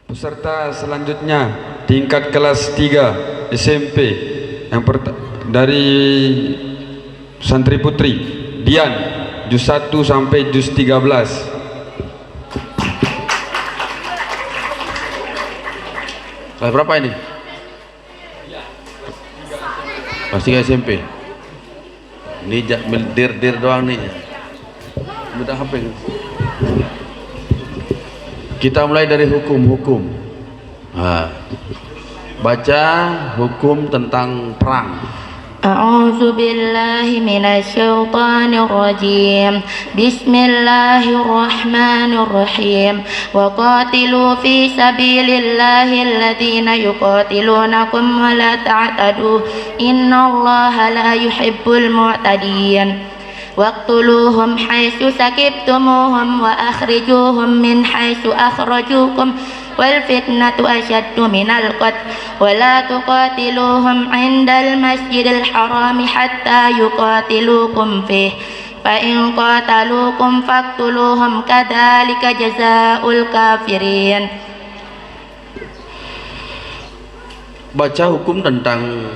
Peserta selanjutnya tingkat kelas 3 SMP yang dari santri putri Dian juz 1 sampai juz 13. Kelas berapa ini? Kelas 3 SMP. Ini dir doang nih. Udah HP. Kita mulai dari hukum. Baca hukum tentang perang. A'udzu billahi minasyaitonir rajim. Bismillahirrahmanirrahim. Wa qatilu fi sabilillahi alladhina yuqatilunakum wa la ta'tadu. Innallaha la yuhibbul mu'tadin. Waqtuluhum haitsu sakibtumuhum wa akhrijuhum min haitsu akhrajukum wal fitnatu ashaddu minal qatl wa la tuqatiluhum 'indal masjidil harami hatta yuqatilukum fihi fa in qataluukum faqtuluhum kadzalika jazaa'ul kafirin. Baca hukum tentang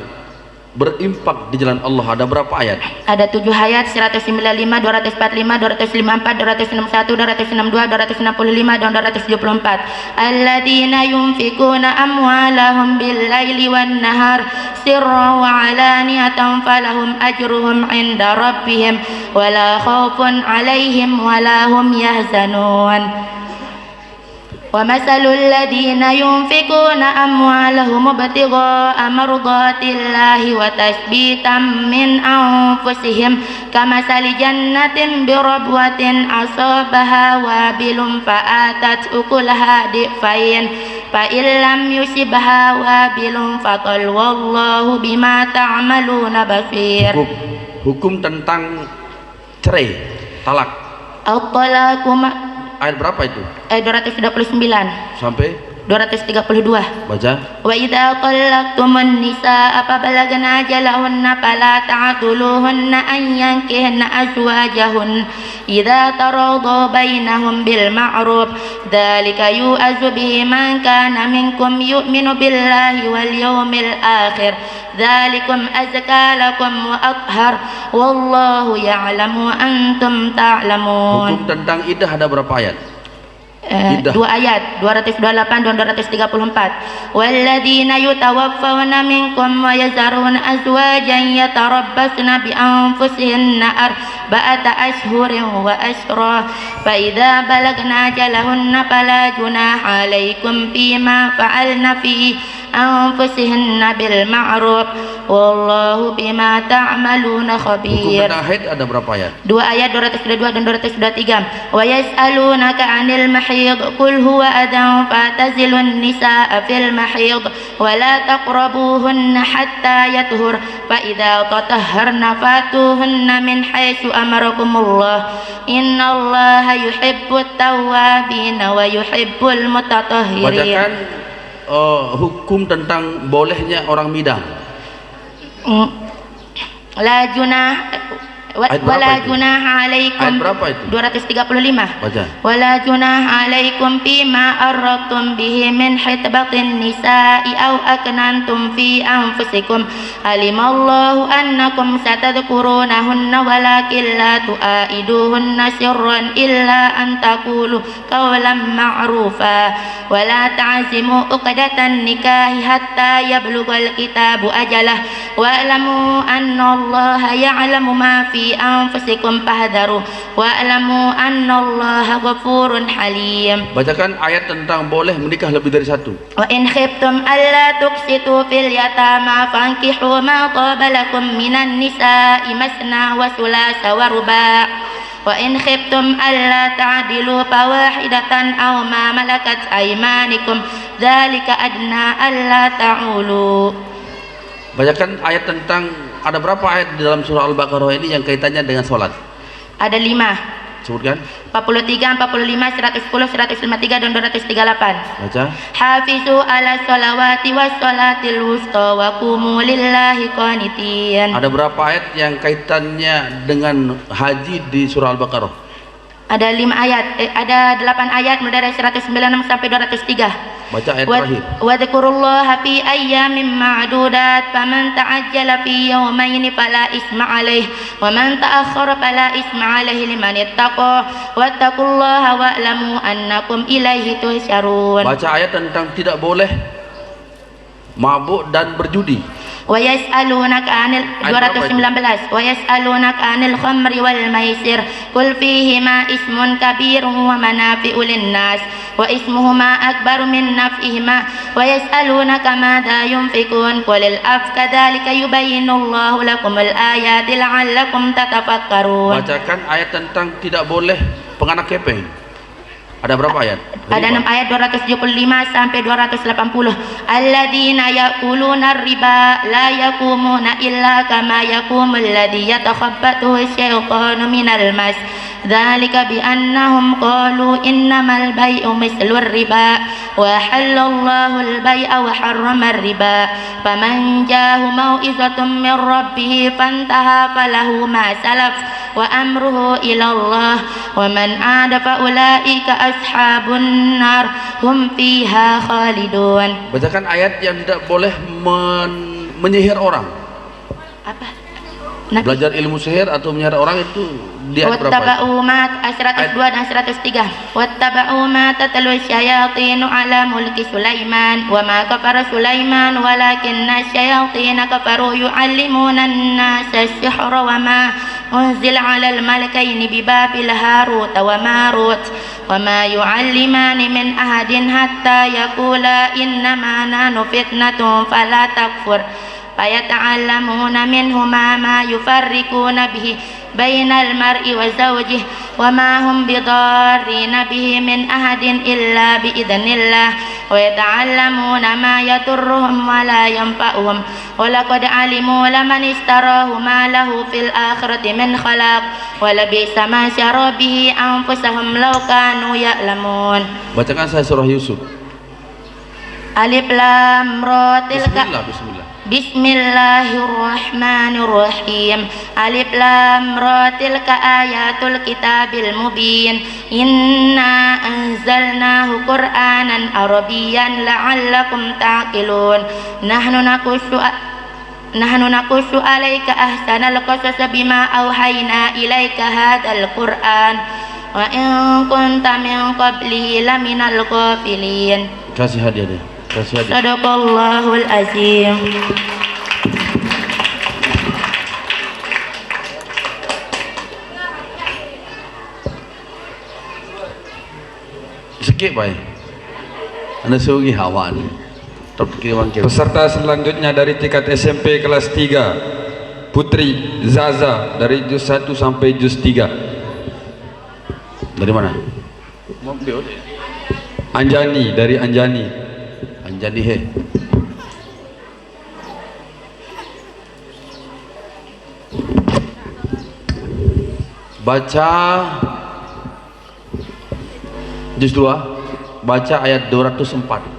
berimpak di jalan Allah. Ada berapa ayat? Ada 7 ayat, 195, 245, 254, 261, 262, 265 dan 274. Alladzina yunfikuna amwalahum bil-laili wan-nahar sirran wa 'alaniyatan falahum ajruhum 'inda rabbihim wala khaufun 'alaihim wala hum yahzanun. وَمَثَلُ الَّذِينَ يُنْفِقُونَ أَمْوَالَهُمُ ابْتِغَاءَ مَرْضَاتِ اللَّهِ وَتَثْبِيتًا مِنْ أَنْفُسِهِمْ كَمَثَلِ جَنَّةٍ بِرَبْوَةٍ أَصَابَهَا وَابِلٌ فَآتَتْ أُكُلَهَا ضِعْفَيْنِ فَإِنْ لَمْ يُصِبْهَا وَابِلٌ فَطَلٌّ وَاللَّهُ بِمَا تَعْمَلُونَ بَصِيرٌ. Hukum tentang cerai, talak. At-talaqu Ayat berapa itu? Ayat 229 sampai 232. Baca. Wa idza talaqtumun nisaa fa balagna ajalahunna fala ta'dhuluhunna an yankihna azwajahun idza taradu bainahum bil ma'ruf dzalika yu'azu bihi man kana minkum yu'minu billahi wal yawmil akhir dzalikum azka lakum wa athhar wallahu ya'lamu wa antum ta'lamun. Hukum tentang iddah ada berapa ayat? 2 ayat 228 dan 234. Walladzina yutawaffawna minkum wa yazaruna azwajan yatarabbasna bi anfusihinna arba'ata ashhurin wa ashra fa idza balagna ajalahunna fala junaha 'alaikum fima fa'alna fi anfusihinna bil ma'ruf wallahu bima ta'maluna khabir. Hukum tentang haid ada berapa ayat? 2 ayat 202 dan 223. Wa yas'alunaka 'anil mahid qul huwa adan fatazilun nisaa fil mahid wa la taqrabuhunna hatta yathur fa idza tatahharna fatuhunna min haitsu amarakumullah innallaha yuhibbut tawwabin wa yuhibbul mutatahhirin. Bacakan hukum tentang bolehnya orang midang. La junah wala junaha alaikum. Ayat berapa itu? 235. Baca. Wala junaha alaikum fima arradtum bihi min hitbatin nisa'i aw aknantum fi anfusikum alimallahu annakum satadhkurunahunna walakin la tu'aiduhunna sirran illa an taqulu qawlan ma'rufa wala ta'zimu uqdatan nikahi hatta yablughal kitabu ajalah wa'lamu annallaha ya'lamu ma fi anfusikum fahdharu wa'lamu annallaha ghafurun halim. Bacakan ayat tentang boleh menikah lebih dari satu. Wa in khiftum alla tuqsitu fil yatama fankihu ma taba lakum minan nisa'i masna wa thulatha wa ruba'. Wa in khiftum alla ta'dilu fawahidatan aw ma malakat aymanikum dzalika adna alla ta'ulu. Bacakan ayat tentang ada berapa ayat di dalam surah Al-Baqarah ini yang kaitannya dengan sholat? Ada 5. Sebutkan. 43, 45, 110, 153 dan 238. Baca. Hafizu ala sholawati was sholatil wusta wa qumu lillahi qanitin. Ada berapa ayat yang kaitannya dengan haji di surah Al-Baqarah? Ada 5 ayat, ada 8 ayat mulai dari 196 sampai 203. Baca ayat terakhir. Wa dzkurullaha fi ayyamin ma'dudat faman ta'ajjala fi yawmayn fala isma 'alaihi wa man ta'akhkhara fala isma 'alaihi liman ittaqa wattaqullaha wa'lamu annakum ilaihi tuhsyarun. Baca ayat tentang tidak boleh mabuk dan berjudi. Wa yas'alunaka 'anil 219 wa yas'alunaka 'anil khamri wal maisir qul fihima ismun kabirun wa manafi'u lin-nas wa ismuhuma akbaru min naf'ihima wa yas'alunaka madza yunfikun qulil af kadzalika yubayyinullahu lakumul ayati la'allakum tatafakkarun. Bacakan ayat tentang tidak boleh penganak kepeng. Ada berapa ayat? Ada 6 ayat 275 sampai 280. Alladzina ya'kuluna riba la yaqumuna illa kama yaqumul ladzi yatakhabbathu asy-syaitanu minal mas. Dzalika bi annahum qalu innamal bai'u mislur riba wa halallahu al-bai'a wa harrama ar-riba. Faman ja'ahu mau'izatun min rabbih fantaha falahu ma salaf wa amruhu ila Allah wa man 'ada fa ulaika ashabun nar hum fiha khalidun. Bacakan ayat yang tidak boleh menyihir orang. Apa? Belajar ilmu sihir atau menyihir orang itu di ayat berapa? Wattaba'u ma 102 dan 103. Wattaba'u ma tatlu syayatinu ala mulki Sulaiman wa ma kafara Sulaiman walakinna syayatina kafaru yu'allimuna an-nasa as-sihra wa ma unzila 'alal malakaini bi Babil Harut wa Marut wa ma yu'allimani min ahadin hatta yaqula innama nahnu fitnatun fala takfur fayata'allamuna minhuma ma yufarriquna bihi bainal mar'i wa zawjihi wa ma hum bidarrina bihi min ahadin illa biidznillah wa yata'allamuna ma yadurruhum wa la yanfa'uhum wa laqad alimu laman istarahu ma lahu fil akhirati min khalaq wa labisa ma syara bihi anfusahum law kanu ya'lamun. Bacakan saya surah Yusuf. Alif lam ra tilka Bismillah. Bismillahirrahmanirrahim. Alif lam ra tilka ayatul kitabil mubin. Inna anzalnahu Qur'anan Arabiyyan la'allakum ta'qilun. Nahnu naqussu 'alaika ahsanal qasas bima auhayna ilaika hadzal Qur'an wa in kunta min qablihi laminal ghafilin. Kasih hadiah deh. Kasih hadiah. Sadaqallahul azim. Sikit baik. Anda suruh hawa ni. Peserta selanjutnya dari tingkat SMP kelas 3 Putri Zaza dari juz 1 sampai juz 3. Dari mana? Anjani dari Anjani. Anjani he. Baca juz 2. Baca ayat 204.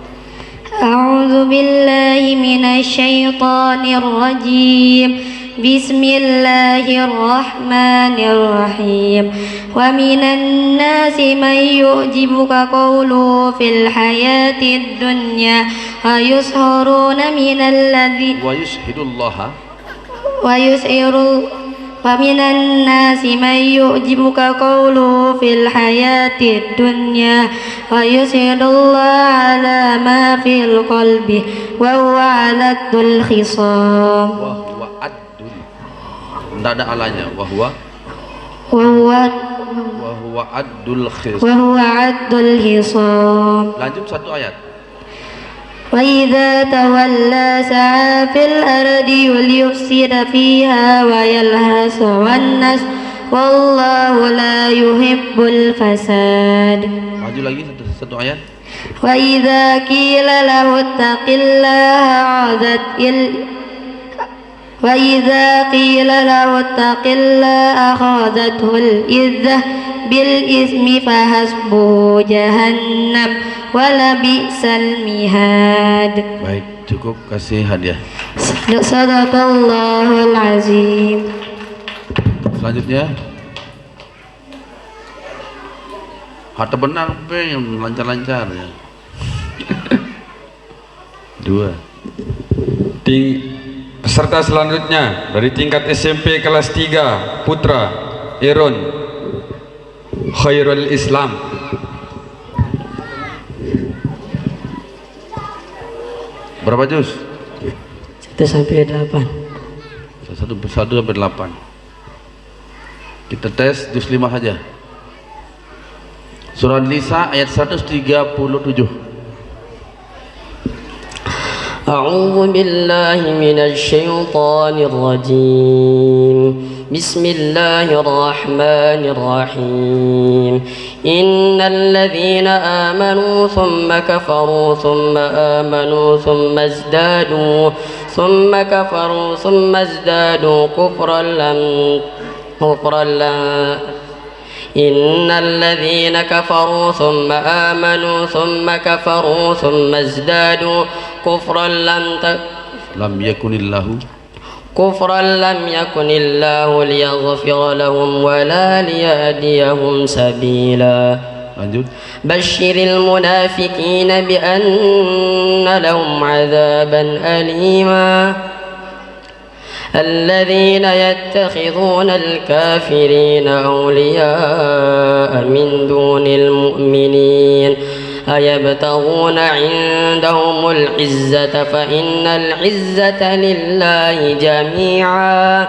A'udzu billahi minasyaitonir rajim. Bismillahirrahmanirrahim. Wa minan nasi may yu'jibuka qawluhu fil hayatid dunya wa yusharuna minal ladzi Wa yushhidullaha wa minan nasi may yu'jibuka qawluhu fil hayatid dunya wa yushidullaha ala ma fil qalbi wa huwa 'aladul khisam. wa huwa addul. Tidak ada alanya. Wa huwa addul khisam. wa huwa 'addul khisam. Lanjut satu ayat. Wa idza tawalla sa'a fil ardi liyufsida fiha wa yalhasa wan nas wallahu la yuhibbul fasad. Maju lagi satu ayat. Wa idza qila lahu ittaqillaha وإذا قيل له اتق الله أخذته الإذة بالإثم فحسبه جهنم ولبئس المهاد. Baik, cukup, kasih hadiah. Sadaqallahul azim. Selanjutnya harta benang yang lancar-lancar ya. 2. Peserta selanjutnya dari tingkat SMP kelas 3 Putra Iron Khairul Islam. Berapa juz? 1 sampai 8. 1 sampai 8. Kita tes juz 5 saja. Surah Nisa ayat 137. أعوذ بالله من الشيطان الرجيم بسم الله الرحمن الرحيم إن الذين آمنوا ثم كفروا ثم آمنوا ثم كفروا ثم ازدادوا كفرا إن الذين كفروا ثم آمنوا ثم كفروا ثم ازدادوا كفرا لم يكن الله ليغفر لهم ولا ليهديهم سبيلا. Lanjut. بشر المنافقين بأن لهم عذابا أليما الذين يتخذون الكافرين أولياء من دون المؤمنين أيبتغون عندهم العزة فإن العزة لله جميعا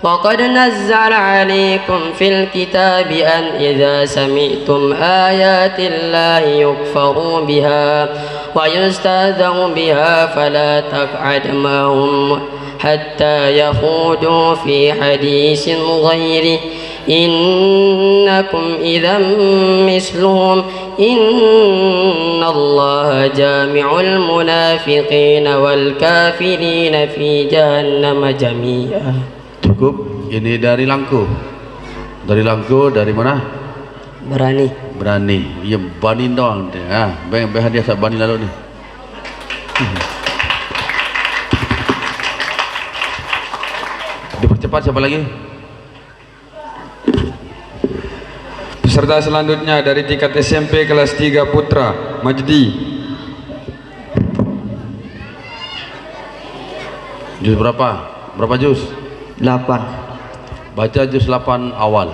وقد نزل عليكم في الكتاب أن إذا سمعتم آيات الله يكفر بها ويستهزأ بها فلا تقعد معهم حتى يخوضوا في حديث غيره إنكم إذا مثلهم إن الله جامع المنافقين والكافرين في جهنم جميعا. Cukup. Ini dari Langko. Dari Langko, dari mana? Berani. Ya bani doang. Bang hadiah sak bani lalu nih. Dipercepat, siapa lagi? Peserta selanjutnya dari tingkat SMP kelas 3 Putra Majdi. Juz berapa? Berapa juz? 8. Baca juz 8 awal.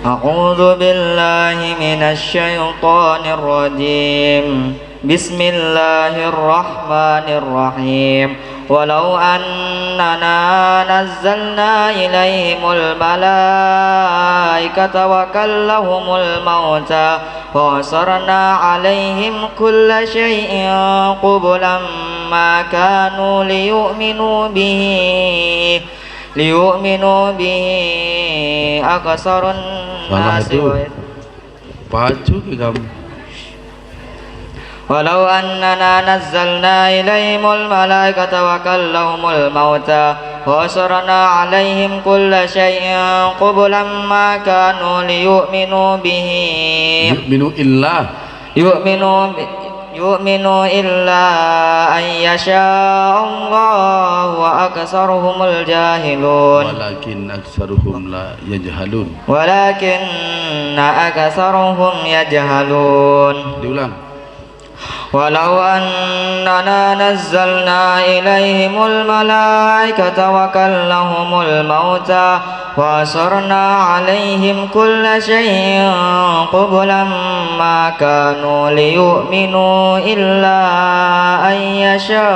A'udzu billahi minasy syaithanir rajim. Bismillahirrahmanirrahim. Walau annana nazzalna ilaihimul malaikata wa kallahumul mauta wa hasarna alaihim kulla syai'in qublan ma kanu liyu'minu bihi aksarun nasi. Pacu ke kamu. Walau annana nazzalna ilaihimul malaikata wa kallahumul mauta wa hasarna alaihim kulla syai'in qublan ma kanu liyu'minu bihi yu'minu illa an yasha Allah wa aksaruhumul jahilun walakinna aksaruhum yajhalun. Diulang. Walau annana nazzalna ilaihimul malaikata wa kallahumul mauta wa asarna alaihim kulla syai'in qublan ma kanu liyu'minu illa an yasha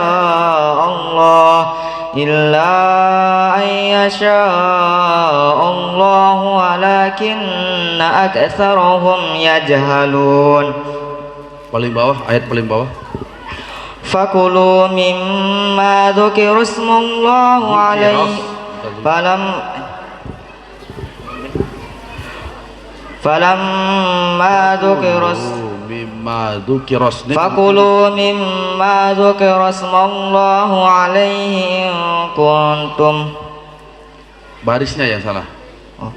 Allah walakinna aktsarahum yajhalun. Paling bawah, ayat paling bawah. Fakulu mimma dzukira ismallahu alaihi falamma dzukira mimma dzukiras. فكلوا مما ذكر اسم الله عليه إن كنتم. Barisnya yang salah.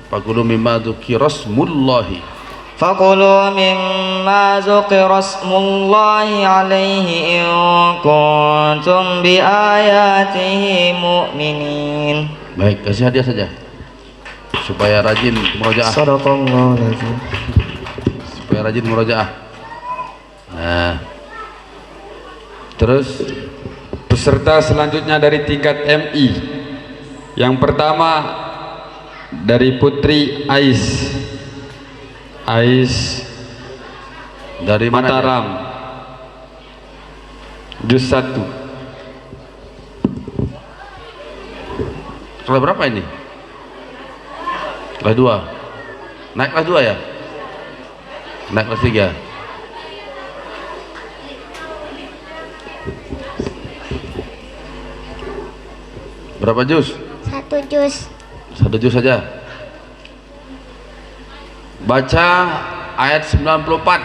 Fakulu mimma dzukirasmullahi. فكلوا مما ذكر اسم الله عليه إن كنتم بآياته مؤمنين. Baik, kasih hadiah saja supaya rajin murojaah. Sadaqallahul Supaya rajin murojaah. Nah, Terus peserta selanjutnya dari tingkat MI. Yang pertama dari Putri Ais dari mana? Mataram, juz 1. Kelas berapa ini? Kelas 2. Naik kelas 2 ya? Naik kelas 3. Berapa juz? 1 juz. 1 juz saja. Baca ayat 94.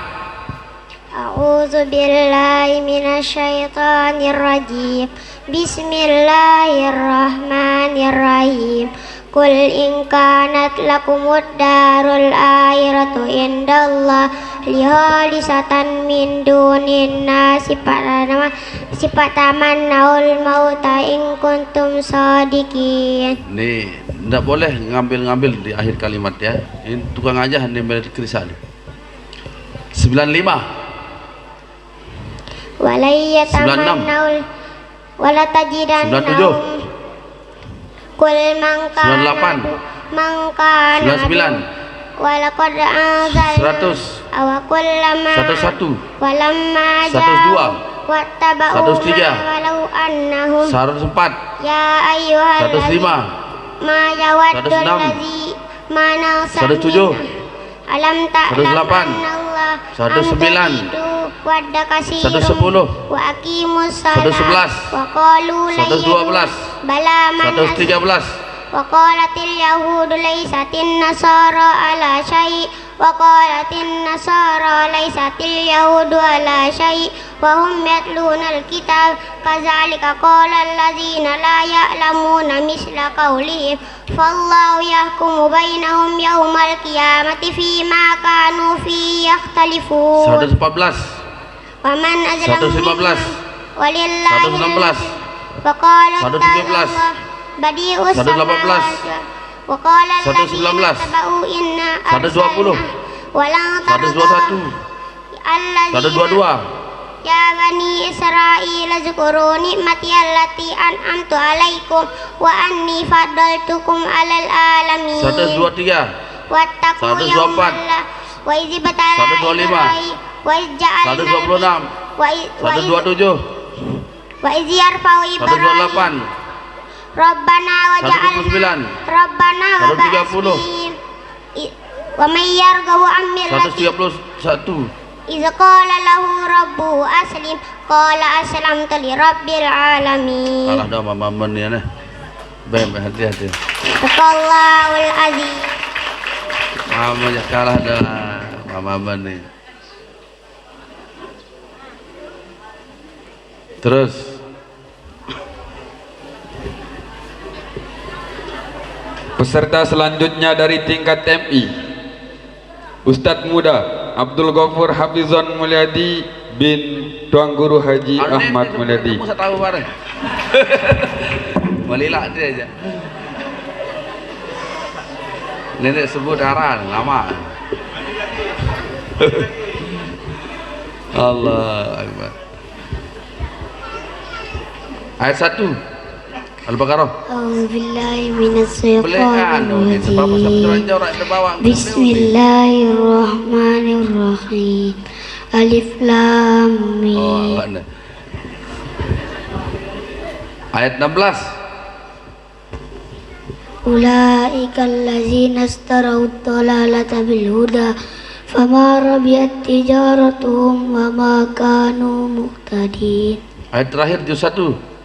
A'udzu billahi minasyaitonir rajim. Bismillahirrahmanirrahim. Qul in kanat lakumud darul akhiratu indallah lihalisatan min dunin nasi sifataman naul mauta in kuntum sadiqin. Nih, tidak boleh ngambil-ngambil di akhir kalimat ya. Ini tukang aja nih Krisa nih. 95. Walayataman naul walatajidan 97. Kul mangkana 98. mangkana 99. walaqad anzalna 100. awakul lama 101. walamma 102. wattaba'u 103. walau annahum 104. ya ayyuhal 105. ma yawaddul 106. ladzi mana 107. alam ta'lam 108. Allah 109. wadda kasirun 110. wa aqimus salat 111. wa qalu 112. bala man 113. wa qalatil yahudu laysatin nasara ala syai' wa qalatin nasara laysatil yahudu ala syai' wa hum yatlunal kitab kadzalika qala alladzina la ya'lamuna misla qawlihim fallahu yahkumu bainahum yaumal qiyamati fima kanu fi yakhtalifun. 114. wa man azlamu 115. walillahi 116. wa qala 117. badi'us 118. wa qala 119. tabau inna 120. walang 121. 122. ya bani Israil zukuru ni'mati allati an'amtu alaikum wa anni faddaltukum alal alamin. 123. wattaqu 124. yawman wa idh batala 125. wa idh ja'alna 126. wa idh 127. wa idh yarfa'u Ibrahim 128. Rabbana wa ja'alna 129. Rabbana wa 130. wa may yarghabu an millati 131. idza qala lahu rabbuhu aslim qala aslamtu li rabbil alamin. Kalah dah mama ni nah. Baik, hati-hati. Taqallahul azim. Mama ya kalah dah mama ni. Terus peserta selanjutnya dari tingkat MI, Ustadz Muda Abdul Ghafur Hafizon Mulyadi bin Tuan Guru Haji Ahmad Mulyadi. Kamu tahu bareng. Melilak dia aja. Nenek sebut aran lama. Allah Akbar. Ayat 1 Al-Baqarah. A'udzubillahi minasyaitonir Boleh sebab rajim. Bismillahirrahmanirrahim. Alif lam mim. Ayat 16. Ulaika allazina istarau dhalalata bil huda fama rabiyat tijaratuhum wa ma kanu muhtadin. Ayat terakhir juz 1.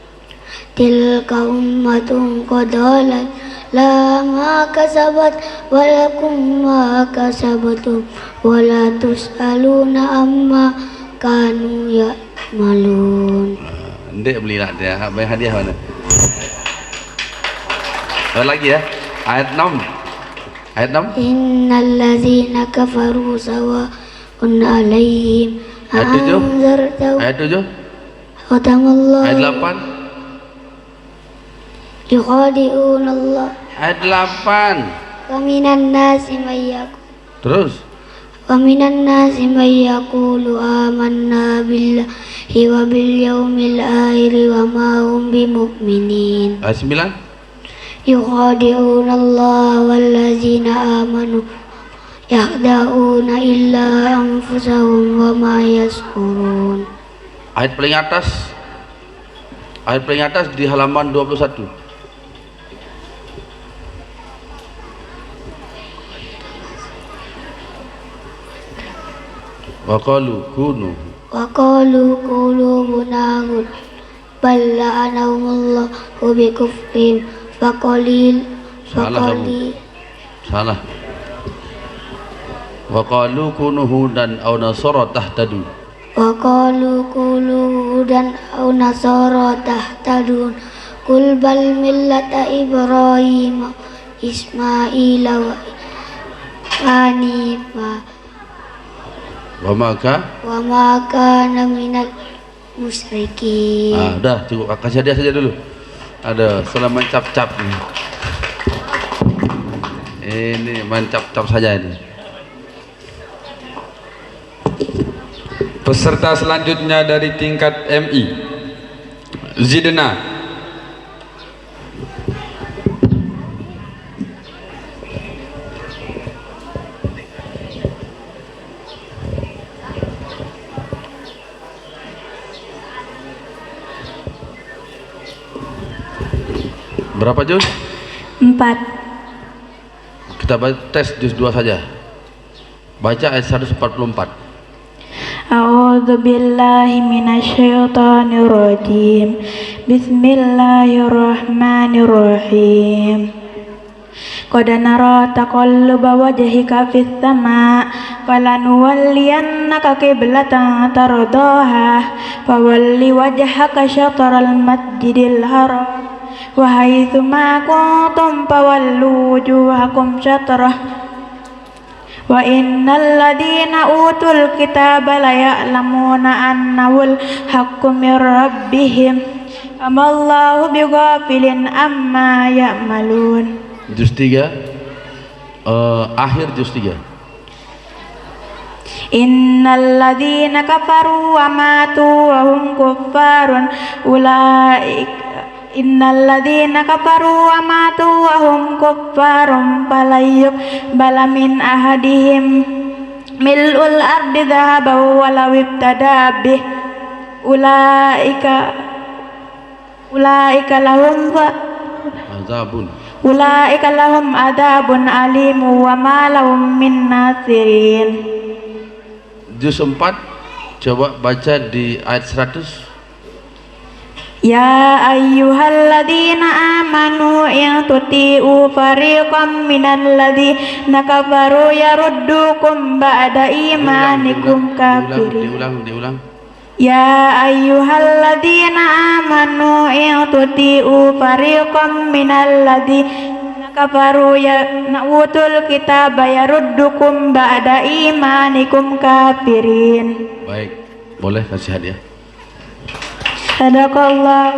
Tilka ummatun qad khalat لا ما كسبت ولكم ما كسبتم ولا تسألون عما كانوا يعملون. Ndek belilah dia, bayar hadiah mana? Lagi ya, ayat 6. Ayat 6. Innal ladzina kafaru sawa'un 'alaihim Ayat 7. a'anzartahum Ayat 7. khatamallahu Ayat 8. yukhadi'una Allah Ayat 8. wa minan nasi may yaqulu Terus. wa minan nasi may yaqulu amanna billahi wa bil yaumil akhir wa ma hum bimu'minin. Ayat 9. yukhadi'una Allah wallazina amanu yakhda'una illa anfusahum wa ma yash'urun. Ayat paling atas. Ayat paling atas di halaman 21. Wa qalu kunu wa qalu qulubuna ghulf bal la'anahumullahu bi kufrihim fa qalil Salah. Wa qalu kunu hudan aw nasara tahtadu. wa qalu qulu hudan aw nasara tahtadun qul bal millata ibrahim ismaila wa hanifa Wa maka. wa ma kana minal musyrikin. Udah cukup, kasih hadiah saja dulu. Ada salam mencap-cap nih. Ini mencap-cap saja ini. Peserta selanjutnya dari tingkat MI, Zidna. Berapa juz? 4. Kita tes juz 2 saja. Baca ayat 144. A'udzu billahi minasyaitonir rajim. Bismillahirrahmanirrahim. Qad nara taqalluba wajhika fis sama' falanuwalliyannaka qiblatan tardaha fawalli wajhaka syatral masjidil haram wa haitsu ma kuntum fawallu wujuhakum syatrah wa innal ladina utul kitaba la ya'lamuna annahul haqqu mir rabbihim amallahu bighafilin amma ya'malun. Juz 3 akhir juz 3. Innal ladzina kafaru wa matu wa hum kuffarun ulaika innal ladzina kafaru wa matu wa hum kuffarun falayyuk balamin ahadihim mil'ul ardi dhahaban walau ibtada bih ulaika lahum Azabun. ulaika lahum adabun alim wa ma lahum min nasirin. Juz 4 coba baca di ayat 100. Ya ayyuhalladzina amanu in tuti'u fariqam minal ladzina kafaru yaruddukum ba'da imanikum kafirin. Diulang. Ya ayyuhalladzina amanu in tuti'u fariqam minal ladzina kafaru utul kitaba yaruddukum ba'da imanikum kafirin. Baik, boleh kasih hadiah. Sadaqallah.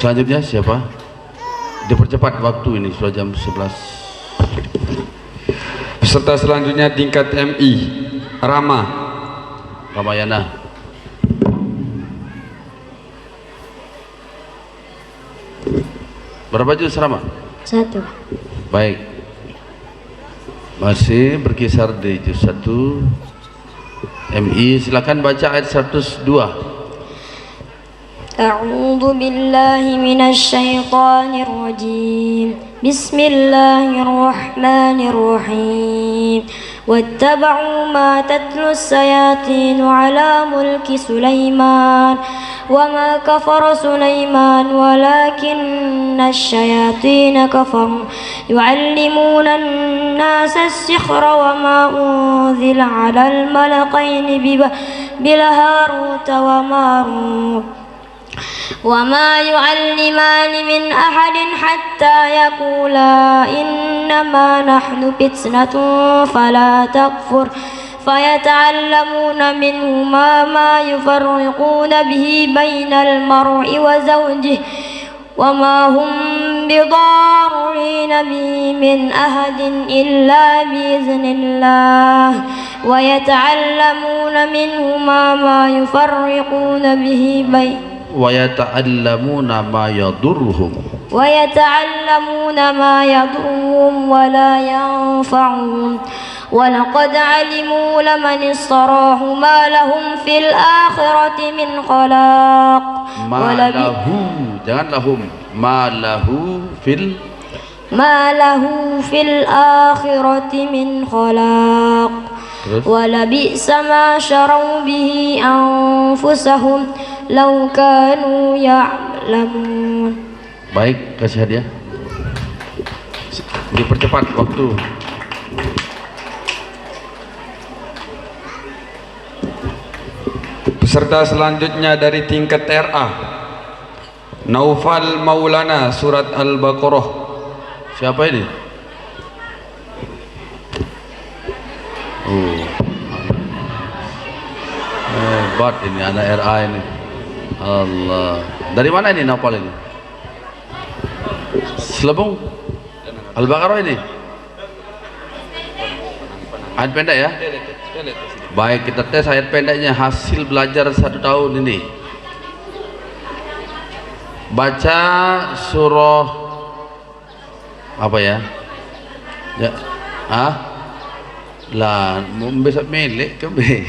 Selanjutnya siapa? Dipercepat waktu ini, sudah jam 11. Peserta selanjutnya tingkat MI, Ramayana. Berapa juz Rama? 1. Baik. Masih berkisar di juz 1. MI, silakan baca ayat 102. A'udzu billahi minasyaitonir rajim. Bismillahirrahmanirrahim. واتبعوا ما تتلو الشياطين على ملك سليمان وما كفر سليمان ولكن الشياطين كفروا يعلمون الناس السحر وما أنزل على الملكين بهاروت وماروت وما يعلمان من أحد حتى يقولا إنما نحن فتنة فلا تكفر فيتعلمون منهما ما يفرقون به بين المرء وزوجه وما هم بضارين به من أحد إلا بإذن الله ويتعلمون منهما ما يفرقون به بين ويتعلمون ما يضرهم ولا ينفعهم ولقد علموا لمن اشتراه ما لهم في الآخرة من خلاق ما له jangan lahum ma lahu في الآخرة من خلاق ولبئس ما شروا به أنفسهم لو كانوا يعلمون. Baik, kasih hadiah. Dipercepat waktu. Peserta selanjutnya dari tingkat RA, Naufal Maulana, surat Al-Baqarah. Siapa ini? Oh, hebat ini anak RA ini. Allah. Dari mana ini Naufal ini? Selebung Al-Baqarah ini. Ayat pendek ya. Baik, kita tes ayat pendeknya, hasil belajar 1 tahun ini. Baca surah apa ya? Ya. Lah, mau besok milik ke be.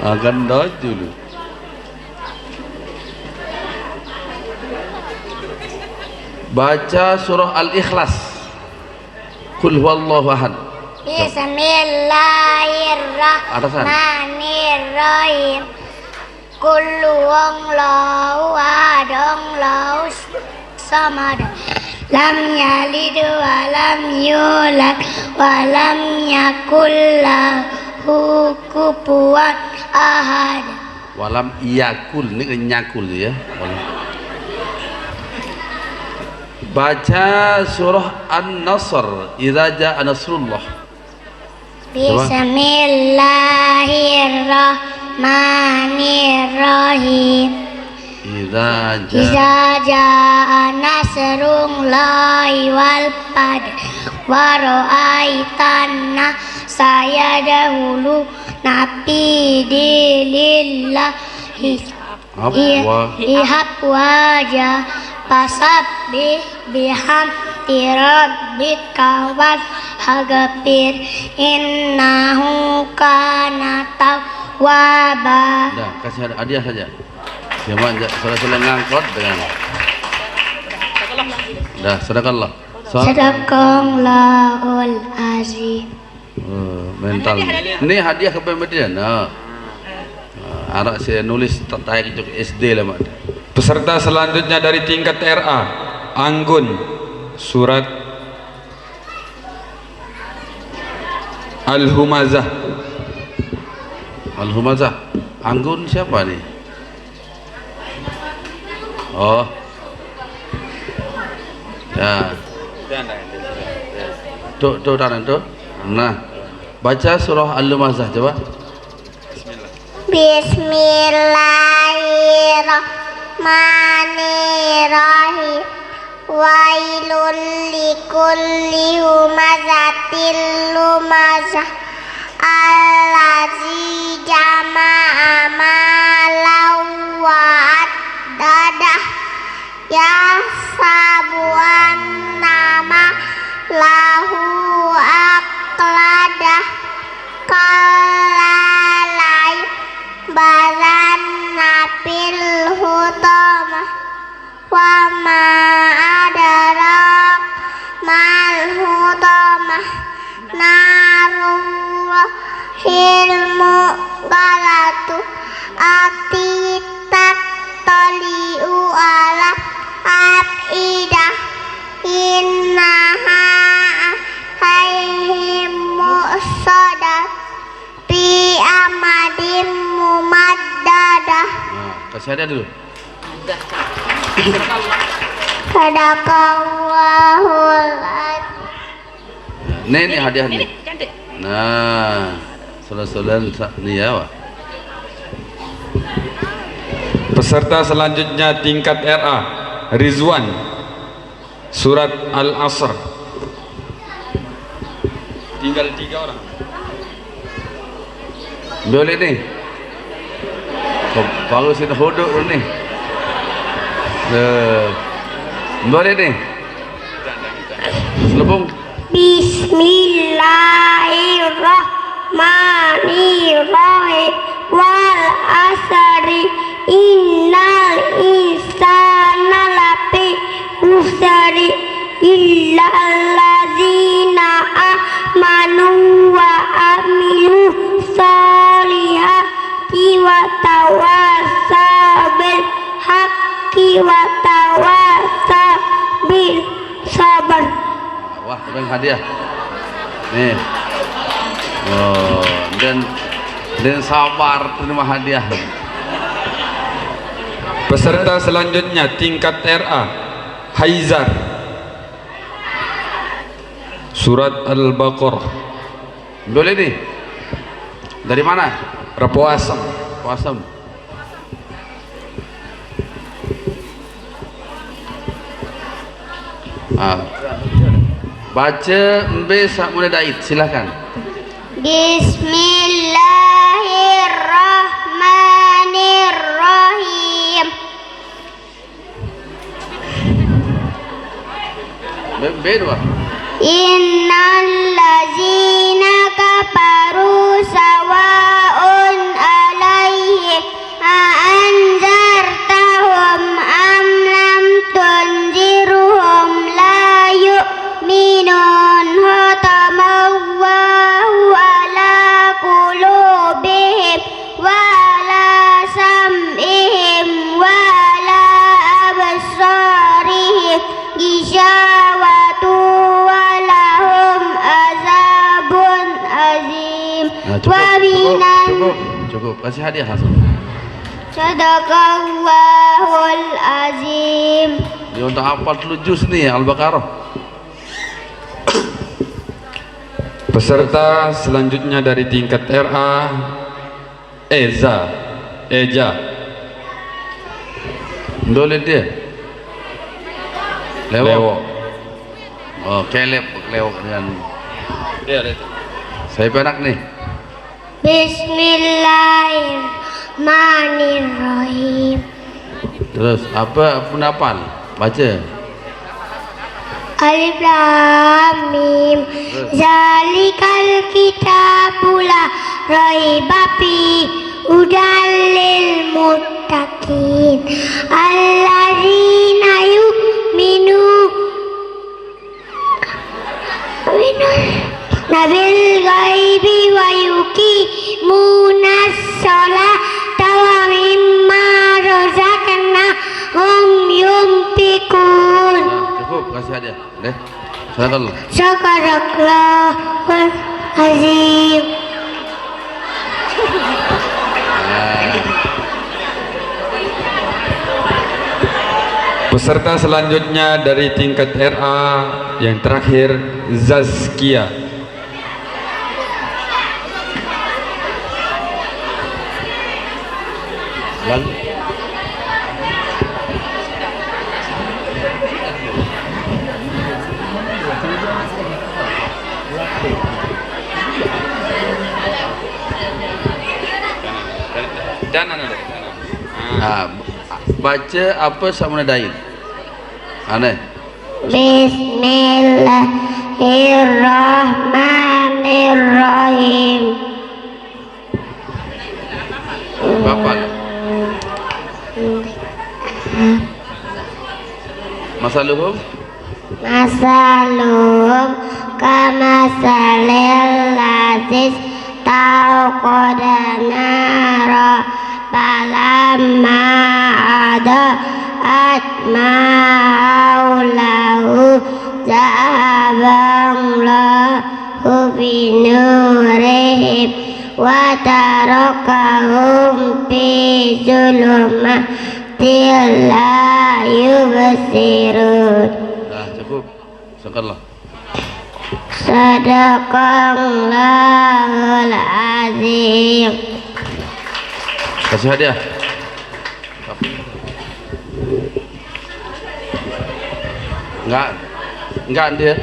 Akan dah dulu. Baca surah Al-Ikhlas. Qul huwallahu ahad. Bismillahirrahmanirrahim. Qul huwallahu ahad, Allahu samad. Lam yalid wa lam yulad wa lam yakul lahu kufuwan ahad. Walam iyakul, ini nyakul ya. Baca surah An-Nasr, idza jaa nasrullah. Bismillahirrahmanirrahim. Idza jaa nasrullahi wal fath wa ra'aitan sayadahulu nabi dilillahi ihab wajah fasabbih bihamdi rabbika wastaghfir innahu kana tawwaba. Dah, kasih hadiah saja. Siapa sudah ngangkot dengan. Dah, sedekahlah. Sadaqallahul azim. Mental. Ini hadiah ke pemberian. Arak saya nulis tertarik untuk SD lah mak. Peserta selanjutnya dari tingkat RA, Anggun, surat Al-Humazah. Al-Humazah. Anggun siapa nih? Oh. Ya. Tuh tangan tuh. Nah. Baca surah Al-Humazah coba. Bismillahirrahmanirrahim. Wailul likulli humazatil lumazah allazi jama'a malan wa addadah yahsabuan nama lahu aqladah kalalai baran napil hutama wa ma adarak mal narurrohil muqalatu atitat tali'u ala afidah innaha haihim muqsadat fi amadin mumaddadah. Kasih hadiah dulu. Sadaqallahul adzim. Nih hadiah nih. Nah, solan nih ya, Wak. Peserta selanjutnya tingkat RA Rizwan, surat Al-Asr. Tinggal 3 orang. Boleh nih. Bagusin huduk nih. Boleh nih. Selubung. Bismillahirrahmanirrahim. Wal asri innal insana lafi khusri illa allazina amanu wa amilu solihati wa tawassaw bil haqqi wa tawassaw bil sabar. Wah, bang hadiah. Nih. Oh, dan sabar terima hadiah. Peserta selanjutnya tingkat RA Haizar, surat Al-Baqarah. Boleh nih. Dari mana? Rapuasam. Puasam. Baca Mbe Sakmuna Daid, silakan. Bismillahirrahmanirrahim. Mbe dua. Innal ladzina kafaru sawa'un alaihim a anzartahum am lam tunzirhum la yu'minun. Khatamallahu ala qulubihim wa ala sam'ihim wa ala absarihim ghishawatu wa lahum azabun azim. Cukup. Kasih hadiah langsung. Sadaqallahul azim. Dia untuk hafal dulu juz nih Al-Baqarah. Peserta selanjutnya dari tingkat RA Eja. Boleh dia. Lewo. Oh, kelep lewat dengan. Iya, Saya penak nih. Bismillahirrahmanirrahim. Terus apa pun hafal? Baca. Alif lam mim. Zalikal kitabu la raiba fi hudal lil muttaqin allazina nabil ghaibi wa yuqimunas sholata wa mimma razaqnahum yunfiqun. Cukup, kasih hadiah. Deh. Sadaqallah. Sadaqallahul azim. Peserta selanjutnya dari tingkat RA yang terakhir Zazkia. Baca apa Sakmuna Daid? Aneh. Bismillahirrahmanirrahim. Bapak. Masaluhum kamatsalil ladzi istawqada nara falamma adaa'at ma haulahu zahaballahu binurihim wa tarakahum fi zulumatin la yubsirun. Dah cukup. Sakarlah. Sadaqallahul azim. Kasih hadiah. Enggak dia.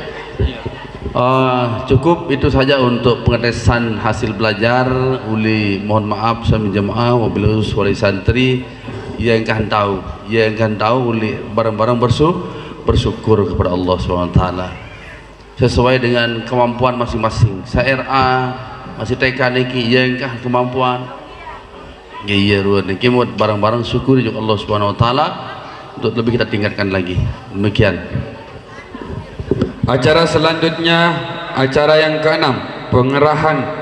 Cukup itu saja untuk pengetesan hasil belajar. Uli mohon maaf sama jemaah wabil khusus wali santri yang kan tahu uli barang-barang bersyukur kepada Allah SWT sesuai dengan kemampuan masing-masing. Saya RA masih TK niki yang kan kemampuan iya ruan niki barang-barang syukur juga Allah SWT untuk lebih kita tingkatkan lagi. Demikian. Acara selanjutnya, acara yang ke-6,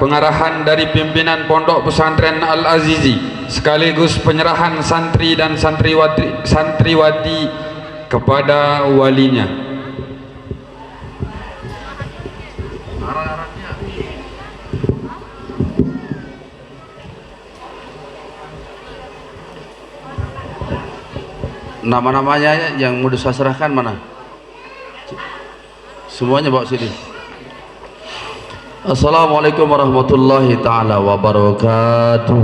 pengarahan dari pimpinan Pondok Pesantren Al-Azizi sekaligus penyerahan santri dan santriwati kepada walinya. Nama-namanya yang mau diserahkan mana? Semuanya bawa sini. Assalamualaikum warahmatullahi taala wabarakatuh.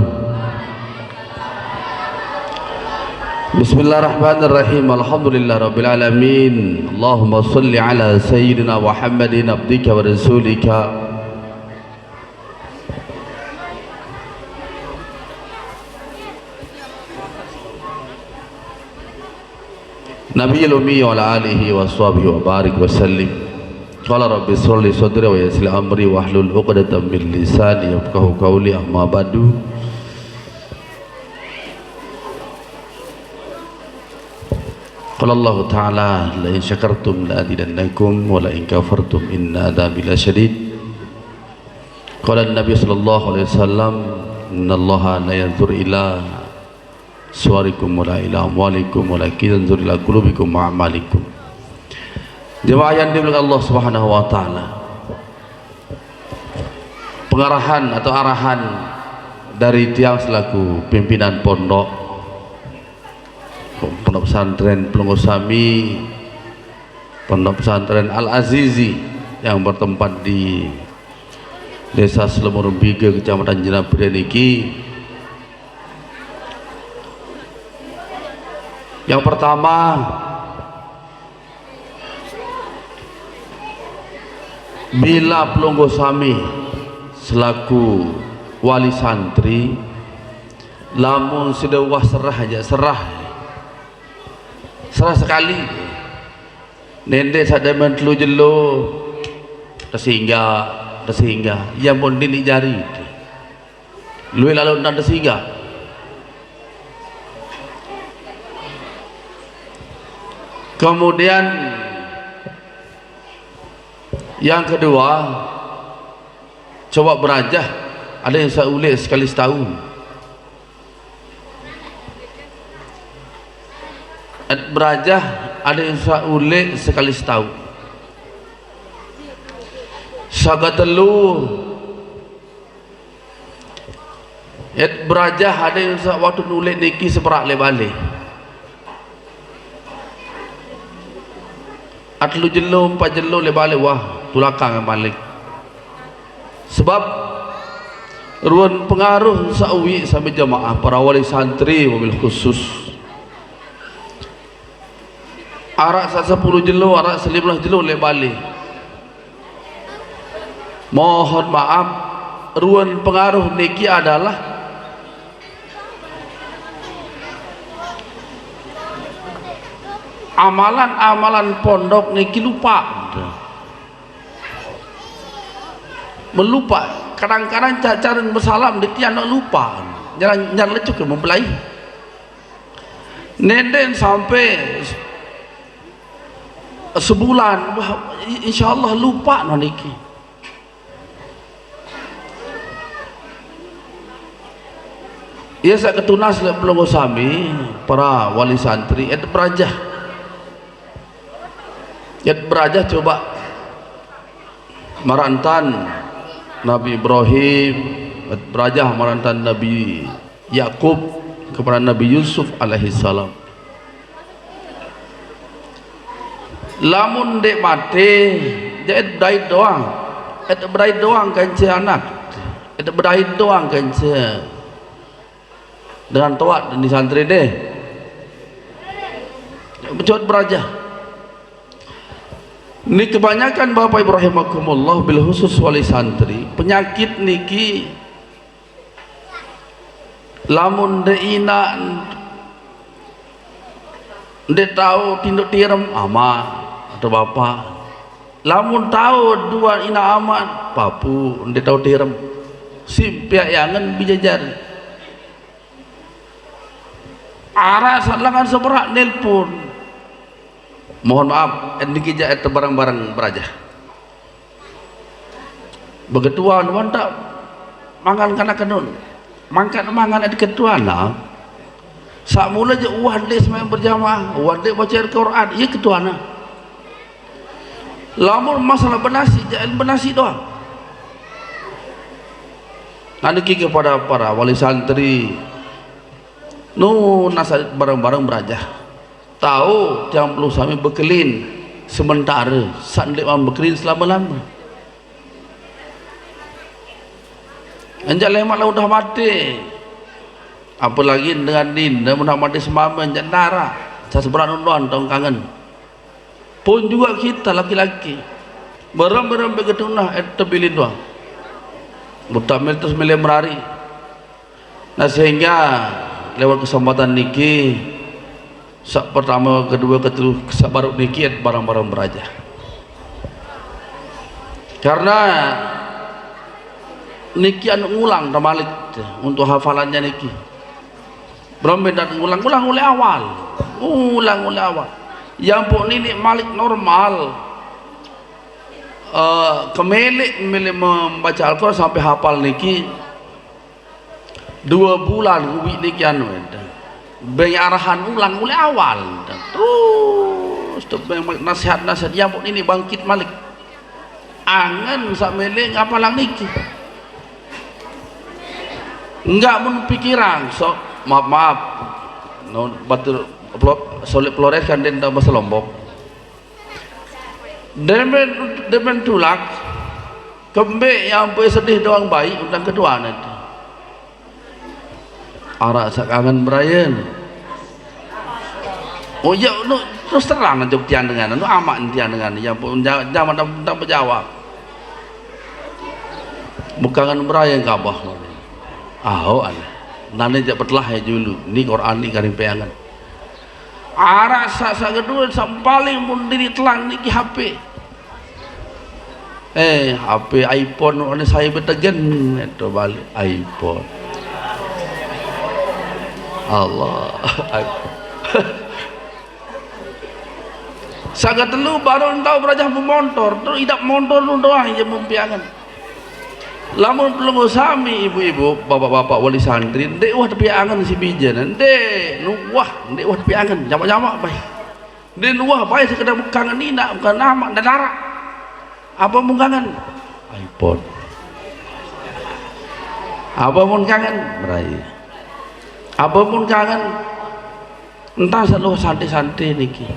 Bismillahirrahmanirrahim. Alhamdulillahirabbil alamin. Allahumma shalli ala sayyidina Muhammadin abdika wa rasulika Nabiyil ummi wa ala alihi wa sahbihi wa barik wa sallim. Qala rabbi sholli sadri wa yassir amri wa hlul 'uqdatam min lisani yafqahu qawli. Amma ba'du. Qala Allah ta'ala la in syakartum la azidannakum wa la in kafartum inna adzabi lasyadid. Qala an-nabiy sallallahu alaihi wasallam innallaha la yanzur ila suwarikum wa la ila amwalikum walakin yanzur ila qulubikum wa a'malikum. Jemaah yang dimuliakan Allah Subhanahu wa taala. Pengarahan atau arahan dari tiang selaku pimpinan pondok pesantren Pelungosami, Pondok Pesantren Al-Azizi yang bertempat di Desa Selemur Biga, Kecamatan Jenabria niki. Yang pertama, bila Pelungosami selaku wali santri lamun sudah wah serah aja serah sekali nende sada mentelu jelo tersehingga yang pun dini jari lui lalu dan tersehingga kemudian yang kedua, coba berajah ada yang saya ulik sekali setahun. Berajah ada yang saya ulik sekali setahun. Sagatelu berajah ada yang saya waktu ulik niki seperak lebale. Atlu jelo empat jelo lebale wah tulakang balik sebab ruan pengaruh sawi sampai jamaah para wali santri wabil khusus arak 10 jelo arak 15 jelo lebale. Mohon maaf ruan pengaruh niki adalah amalan-amalan pondok niki lupa melupa kadang-kadang cacaran bersalam di tiang lupa jangan lecuk mempelai nenden sampai sebulan insyaallah lupa no niki. Ya saya ketunas lek pelongo sami para wali santri et berajah. Et berajah coba marantan Nabi Ibrahim, et berajah marantan Nabi Yakub kepada Nabi Yusuf alaihi salam. Lamun dek mati dia berdait doang, berdait doang kance anak, berdait doang kance dengan toat di santri deh mencoba berajah. Ini kebanyakan Bapak Ibu rahimakumullah bil khusus wali santri penyakit niki lamun de ina de tahu tinduk tiram ama atau bapak, lamun tahu dua ina aman papu de tahu tiram simpiak yangan bijajar arah salangan seberak nelpon, mohon maaf niki jaet barang-barang berajah begetuan wanta mangan kana kenun mangkat mangan ada ketuana sak mula je wande sembahyang berjamaah wande baca Al-Quran iya ketuana lamun masalah benasi jalan benasi doang. Niki kepada para wali santri nu nasa barang-barang berajah tahu jam perlu sami bekelin sementara sandek bekelin selama-lama anjak lemak lah udah mati apalagi dengan dinda mudah mati semama anjak darah saya seberang nonton tong kangen pun juga kita laki-laki berem-berem begitu nah terpilih doang mutamil terus milih merari. Nah sehingga lewat kesempatan niki sak pertama kedua ketiga sak baru niki barang-barang berajah karena niki anu ngulang tamalik untuk hafalannya niki belum beda ngulang oleh awal yang pun ini malik normal kemelik membaca Al-Quran sampai hafal niki 2 bulan ubi niki anu beng arahan ulang mulai awal terus nasihat-nasihat yang pun ini bangkit malik angan sak melek ngapalang niki enggak mun pikiran so maaf no batur solid Flores kan den bahasa Lombok demen tulak kembe yang boleh sedih doang baik undang kedua nanti arak sakangan berayan oh ya nu terus terang aja tian dengan nu amak tian dengan yang pun jangan tak berjawab bukangan berayan kabah oh aneh nanti jak betlah ya dulu ni Quran ni karing peangan arak sak kedua sak paling pun diri telang ni ki HP HP iPhone ni saya bertegen itu balik iPhone Allah sangat telu baru tahu berajah memontor terus idak montor lu doang yang mempiangan lamun belum sami ibu-ibu bapak-bapak wali santri ndek wah piangan si bijan ndek nuwah ndek wah piangan jamak-jamak baik ndek nuwah baik sekedar bukangan ni nak bukan nama dan darah apa mungkangan iPhone apa pun kangen berai apa pun kangen entah selalu santai-santai niki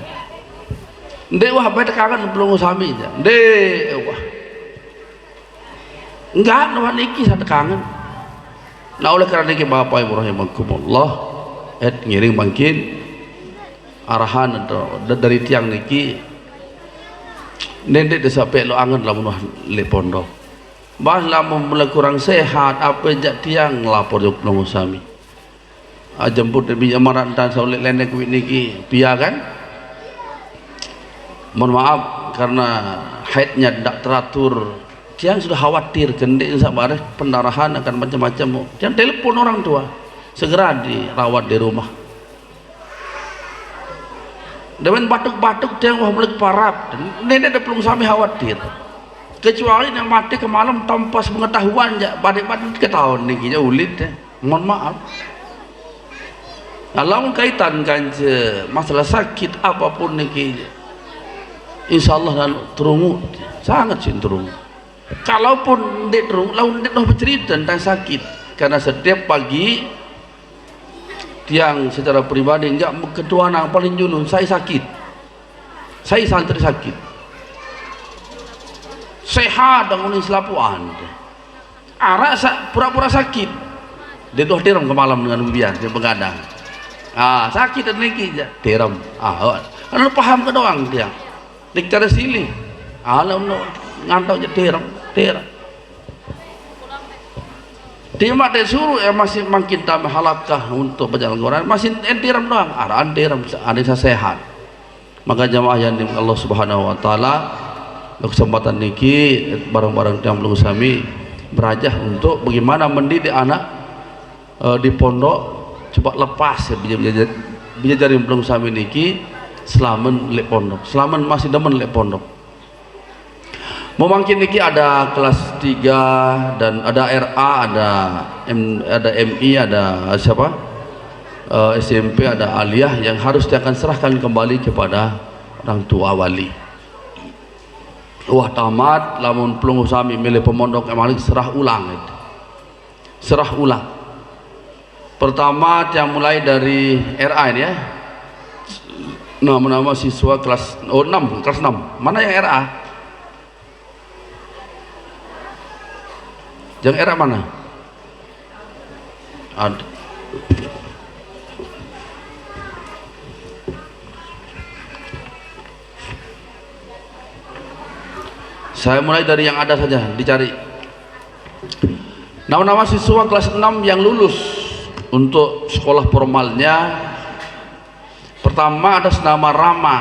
ndek wah baik kangen belum sami aja ndek wah enggak nawan niki satu kangen. Nah oleh karena niki Bapak Ibu rahimakumullah ngiring bangkit arahan dari tiang niki nendek sampai lo angen lamun le pondok bah lamun mulai kurang sehat apa jak tiang lapor jok nang sami jemput lebih amaran dan saulik lenek wit niki pia kan mohon maaf karena haidnya tidak teratur tiang sudah khawatir gendek sabar pendarahan akan macam-macam tiang telepon orang tua segera dirawat di rumah Dengan batuk-batuk dia wah melek parap. Nenek dah pelung sami khawatir. Kecuali yang mati ke malam tanpa pengetahuan ya, badik-badik ketahuan niki nya ulit ya. Mohon maaf. Kalau kaitan kan masalah sakit apapun niki, insyaallah dan terungu sangat sih terungu. Kalaupun dek terungu, lawan dek noh bercerita tentang sakit, karena setiap pagi tiang secara pribadi enggak ketua nang paling junun saya sakit, saya santri sakit. Sehat dengan selapuan arah pura-pura sakit dia tuh tiram ke malam dengan ubian dia begadang sakit dan lagi tiram kan paham ke doang dia dikcara silih ngantau aja tiram dia mak dia suruh masih makin tambah halakah untuk penyelenggara masih tiram doang arahan tiram ada sehat. Maka jamaah yang dimiliki Allah Subhanahu wa taala kesempatan niki barang-barang yang belum sami berajah untuk bagaimana mendidik anak di pondok coba lepas ya bija jari belum sami niki selaman lek pondok selaman masih demen lek pondok mungkin niki ada kelas 3 dan ada RA ada MI ada siapa SMP ada aliyah yang harus dia akan serahkan kembali kepada orang tua wali. Wah tamat lamun pelunggu sami milih pemondok yang malik serah ulang pertama yang mulai dari RA ini ya nama siswa kelas 6 mana yang RA yang RA mana ada saya mulai dari yang ada saja dicari nama-nama siswa kelas 6 yang lulus untuk sekolah formalnya. Pertama ada nama Rama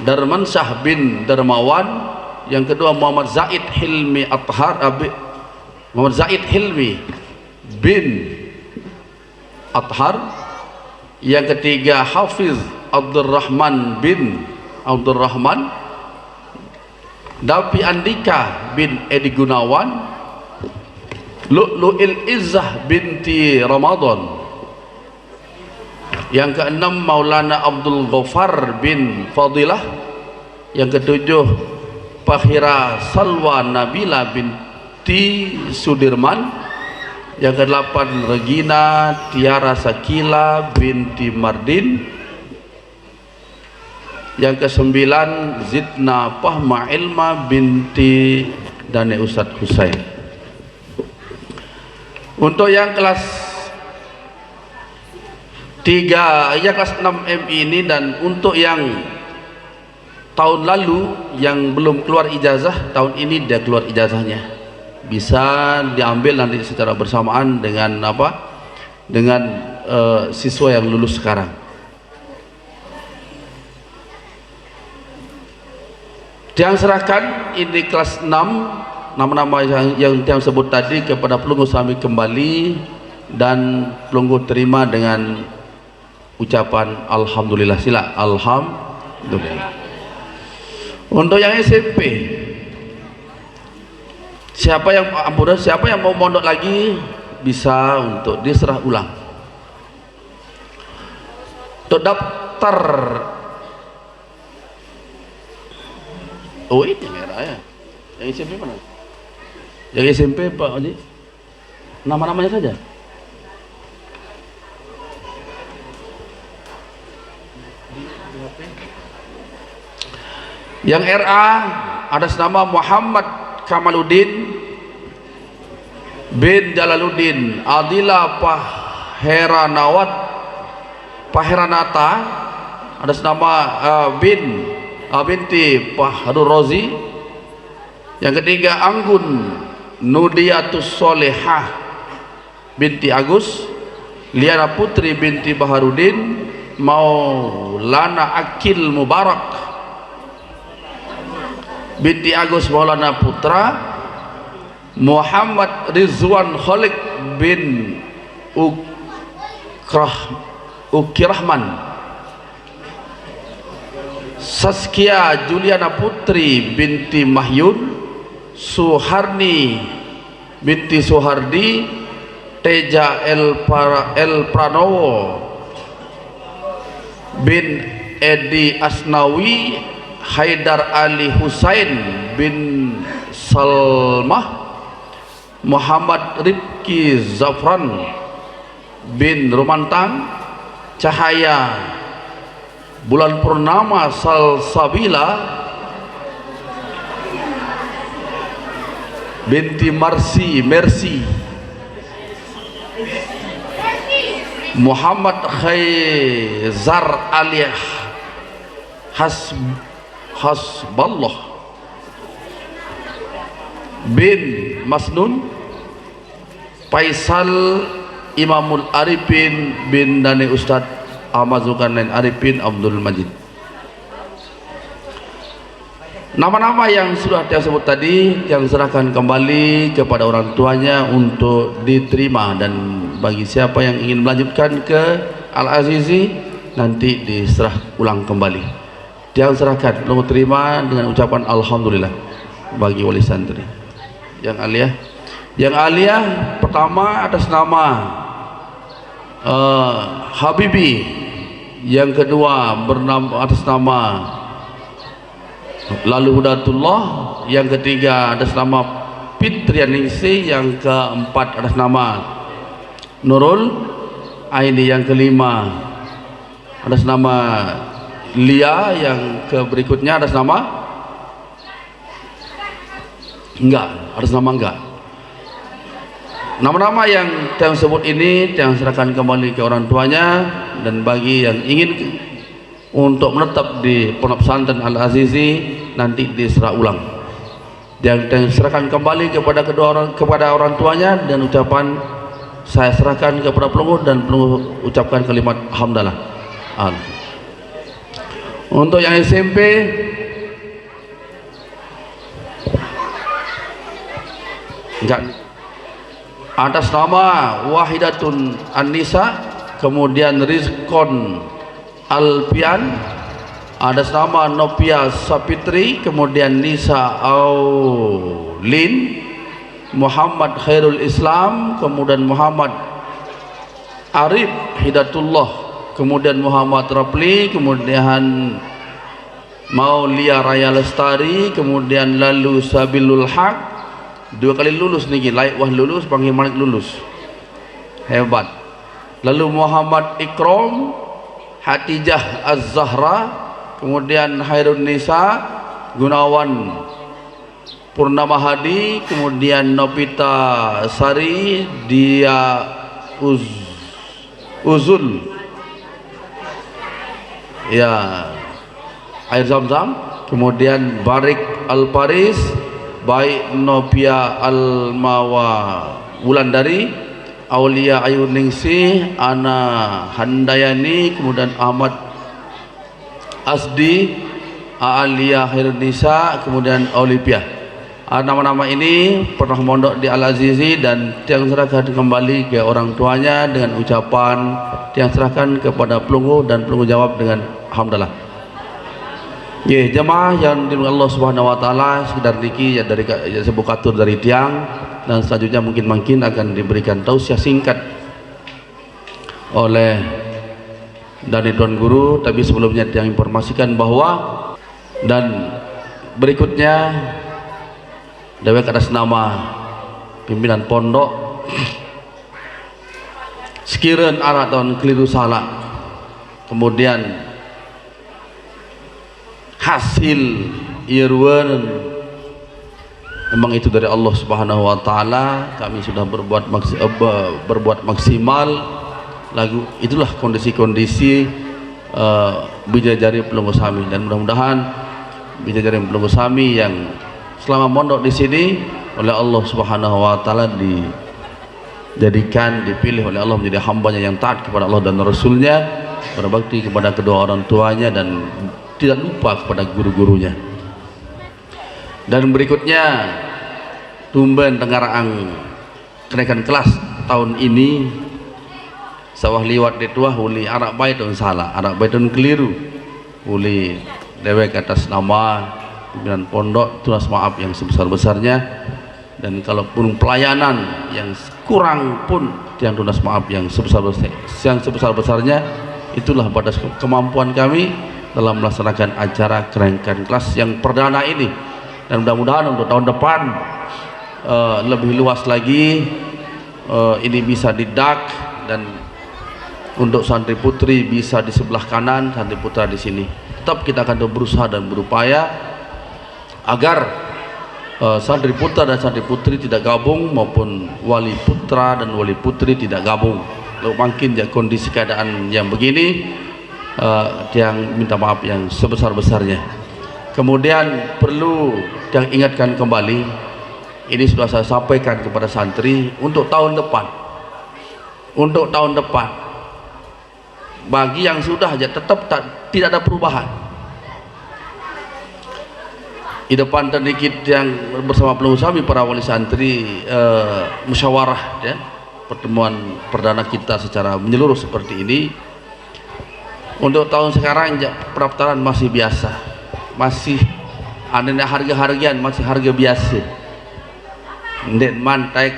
Darmansyah bin Darmawan, yang kedua Muhammad Zaid Hilmi bin Athar, yang ketiga Hafiz Abdurrahman bin Abdurrahman, Dapi Andika bin Edi Gunawan, Lu'lu'il Izzah binti Ramadan, yang keenam Maulana Abdul Ghaffar bin Fadilah, yang ketujuh Fahira Salwa Nabila binti Sudirman, yang kedelapan Regina Tiara Sakila binti Mardin, yang kesembilan Zidna Fahma Ilma binti Dane Ustadz Husain. Untuk yang kelas 3 ya kelas 6 MI ini, dan untuk yang tahun lalu yang belum keluar ijazah, tahun ini dia keluar ijazahnya, bisa diambil nanti secara bersamaan dengan siswa yang lulus sekarang. Yang serahkan ini kelas 6 nama-nama yang sebut tadi kepada pelunggu sami kembali, dan pelunggu terima dengan ucapan alhamdulillah. Sila alhamdulillah. Untuk yang SMP, siapa yang mau mondok lagi bisa untuk diserah ulang. Untuk daftar ini yang merah ya. Yang SMP mana? Yang SMP Pak Haji, nama-namanya saja. Yang RA ada nama Muhammad Kamaluddin bin Jalaluddin Adila Paheranata, ada nama binti Fahrul Rozi. Yang ketiga Anggun Nudiatus Solehah binti Agus, Liana Putri binti Baharudin, Maulana Akil Mubarak binti Agus Maulana Putra, Muhammad Rizwan Khalid bin Ukirahman Saskia Juliana Putri binti Mahyun, Suharni binti Suhardi, Teja El Pranowo bin Edi Asnawi, Haidar Ali Husain bin Salmah, Muhammad Rifki Zafran bin Romantang, Cahaya Bulan Purnama Salsabila binti Mercy, Muhammad Khaizar Ali Hasballah bin Masnun, Faisal Imamul Arifin bin Dani Ustadz Ahmad Zulkarnain Arifin Abdul Majid. Nama-nama yang sudah saya sebut tadi yang serahkan kembali kepada orang tuanya untuk diterima, dan bagi siapa yang ingin melanjutkan ke Al-Azizi nanti diserah ulang kembali. Yang serahkan lalu terima dengan ucapan alhamdulillah bagi wali santri. Yang aliyah pertama atas nama Habibi, yang kedua bernama atas nama Lalu Hudatullah, yang ketiga atas nama Fitrianingsi, yang keempat atas nama Nurul Aini, yang kelima atas nama Lia, yang berikutnya atas nama Enggak. Nama-nama yang saya sebut ini yang serahkan kembali ke orang tuanya, dan bagi yang ingin untuk menetap di Pondok Pesantren Al-Azizi nanti diserah ulang. Yang serahkan kembali kepada orang tuanya dan ucapan saya serahkan kepada pelunggu, dan pelunggu ucapkan kalimat hamdalah. Untuk yang SMP atas nama Wahidatun An-Nisa, kemudian Rizkon Alpian, atas nama Nopia Sapitri, kemudian Nisa Aulin, Muhammad Khairul Islam, kemudian Muhammad Arif Hidatullah, kemudian Muhammad Rapli, kemudian Maulia Raya Lestari, kemudian lalu Sabilul Haq, 2 kali lulus nih, layak wah lulus, panggil Malik lulus, hebat. Lalu Muhammad Ikrom, Hatijah Az-Zahra, kemudian Hairun Nisa, Gunawan Purnama Hadi, kemudian Nopita Sari, dia Uzul ya air zam-zam, kemudian Barik Al-Paris, Baik Nopia Al-Mawa Wulandari, Aulia Ayuningsi, Ana Handayani, kemudian Ahmad Asdi, Aalia Hirnisa, kemudian Olivia. Nama-nama ini pernah mondok di Al-Azizi dan yang serahkan kembali ke orang tuanya dengan ucapan yang serahkan kepada pelunggu, dan pelunggu jawab dengan hamdalah. Ya, jemaah yang dimuliakan Allah Subhanahu wa taala, sekedar niki ya dari sebukatur dari tiang, dan selanjutnya mungkin akan diberikan tausiah singkat oleh dari Tuan Guru, tapi sebelumnya tiang informasikan bahwa dan berikutnya dewek atas nama pimpinan pondok sekiran arah tahun keliru salah, kemudian hasil irwan memang itu dari Allah Subhanahu wa taala. Kami sudah berbuat maksimal lagu, itulah kondisi-kondisi bidadari pelunggu sami, dan mudah-mudahan bidadari pelunggu sami yang selama mondok di sini oleh Allah Subhanahu wa taala dijadikan, dipilih oleh Allah menjadi hambanya yang taat kepada Allah dan Rasulnya, berbakti kepada kedua orang tuanya dan tidak lupa kepada guru-gurunya. Dan berikutnya tumben Tenggaraang kenaikan kelas tahun ini sawah liwat di tuah uli arak baitun salah, arak baitun keliru, uli dewek atas nama pimpinan pondok tunas maaf yang sebesar-besarnya, dan kalaupun pelayanan yang kurang pun yang tunas maaf yang sebesar-besarnya. Itulah batas kemampuan kami dalam melaksanakan acara kenaikan kelas yang perdana ini, dan mudah-mudahan untuk tahun depan lebih luas lagi, ini bisa didak, dan untuk santri putri bisa di sebelah kanan, santri putra di sini. Tetap kita akan berusaha dan berupaya agar santri putra dan santri putri tidak gabung, maupun wali putra dan wali putri tidak gabung. Lalu makin ya kondisi keadaan yang begini, yang minta maaf yang sebesar-besarnya. Kemudian perlu yang ingatkan kembali, ini sudah saya sampaikan kepada santri untuk tahun depan. Untuk tahun depan, bagi yang sudah aja tetap tidak ada perubahan. Di depan sedikit yang bersama pengusaha para wali santri musyawarah ya, pertemuan perdana kita secara menyeluruh seperti ini. Untuk tahun sekarang pendaftaran masih biasa, masih ada harga-hargaan masih harga biasa. Ndek mantek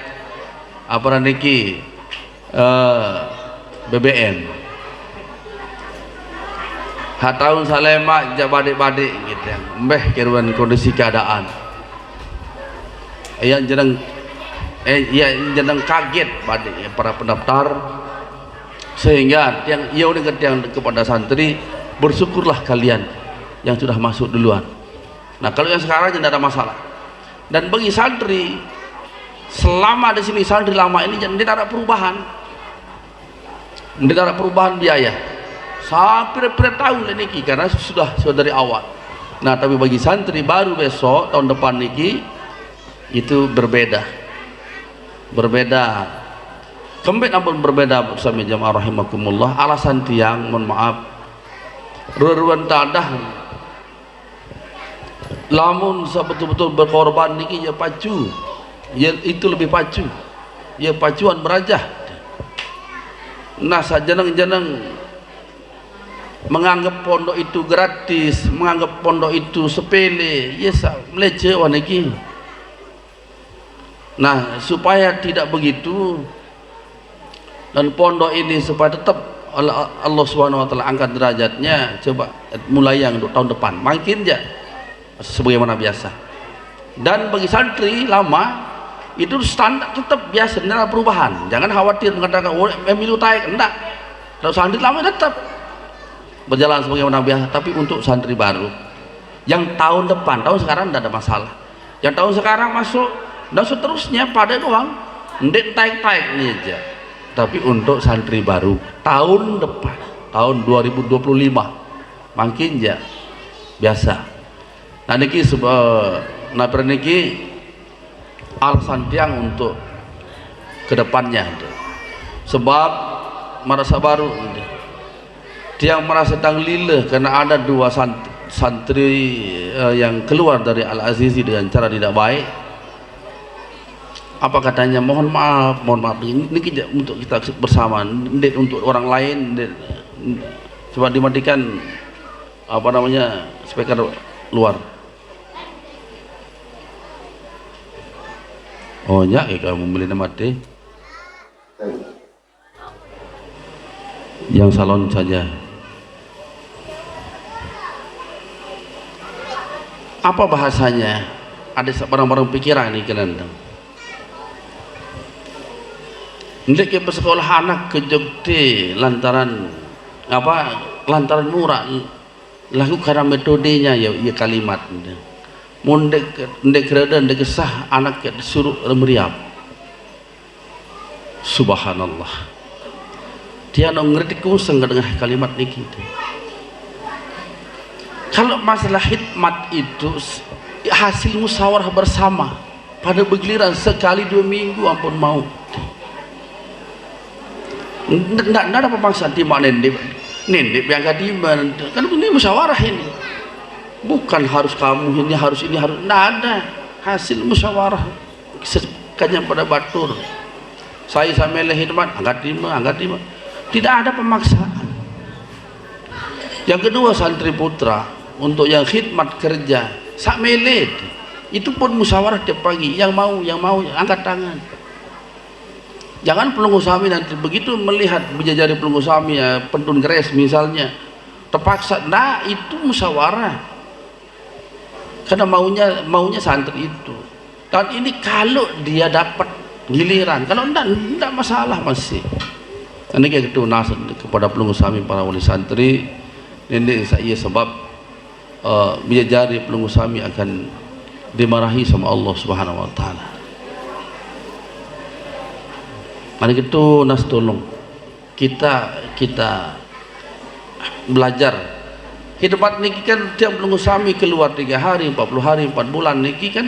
apa niki BBM. Tahun salema badik-badik gitu ya. Mbeh kiruan kondisi keadaan. Yang jeneng kaget pada para pendaftar, sehingga yang kepada santri, bersyukurlah kalian yang sudah masuk duluan. Nah kalau yang sekarang tidak ada masalah. Dan bagi santri selama di sini, santri lama ini tidak ada perubahan, tidak ada perubahan biaya sampai tahun ini, karena sudah dari awal. Nah tapi bagi santri baru besok tahun depan niki itu berbeda kembali namun berbeda bersama jamaah rahimakumullah. Alasan tiang mohon maaf ruruan tadah lamun betul-betul berkorban niki ya pacu ya, itu lebih pacu ya, pacuan merajah. Nah sajeneng-jeneng menganggap pondok itu gratis, menganggap pondok itu sepele, ya melece waniki. Nah supaya tidak begitu, dan pondok ini supaya tetap Allah Subhanahu wa taala angkat derajatnya, coba mulai yang untuk tahun depan makin ya sebagaimana biasa. Dan bagi santri lama itu standar tetap biasa, tidak ada perubahan. Jangan khawatir mengatakan pemilu taik, enggak. Kalau santri lama tetap berjalan sebagaimana biasa. Tapi untuk santri baru yang tahun depan, tahun sekarang tidak ada masalah. Yang tahun sekarang masuk dan seterusnya pada doang ndek taik-taik nih aja. Tapi untuk santri baru tahun depan, tahun 2025 makin ya biasa. Nah niki niki alasan tiang untuk kedepannya, sebab merasa baru tiang merasa tang lileh karena ada dua santri yang keluar dari Al-Azizi dengan cara tidak baik. Apa katanya, mohon maaf ini untuk kita bersama, untuk orang lain. Coba dimatikan apa namanya speaker luar. Oh ya, kamu beli mati yang salon saja. Apa bahasanya? Ada barang-barang pikiran nih kalian. Ndek ke sekolah anak ke Jogja lantaran apa? Lantaran murah. Lalu karena metodenya ya kalimat. Ndek kerada ndek sah anak disuruh meriap. Subhanallah. Dia ngerti kuseng dengan kalimat niki. Kalau masalah khidmat itu hasil musyawarah bersama pada bergiliran sekali 2 minggu ampun mau. Nggak ada pemaksaan di mana nendek yang kadiman kan ini musyawarah ini, bukan harus kamu ini harus nggak ada, hasil musyawarah sekannya pada batur saya sampai khidmat angkat lima, tidak ada pemaksaan. Yang kedua santri putra untuk yang khidmat kerja sak melet itu pun musyawarah tiap pagi, yang mau angkat tangan. Jangan pelunggu sami nanti begitu melihat bidadari pelunggu sami ya, pentun keres misalnya terpaksa, nah itu musyawarah karena maunya santri itu. Dan ini kalau dia dapat giliran, kalau enggak masalah masih. Ini kayak gitu nasihat kepada pelunggu sami para wali santri. Ini saya sebab bidadari pelunggu sami akan dimarahi sama Allah Subhanahu wa taala. Mari gitu nas tolong kita belajar. Khidmat niki kan tiap pelunggu sami keluar 3 hari, 40 hari, 4 bulan niki kan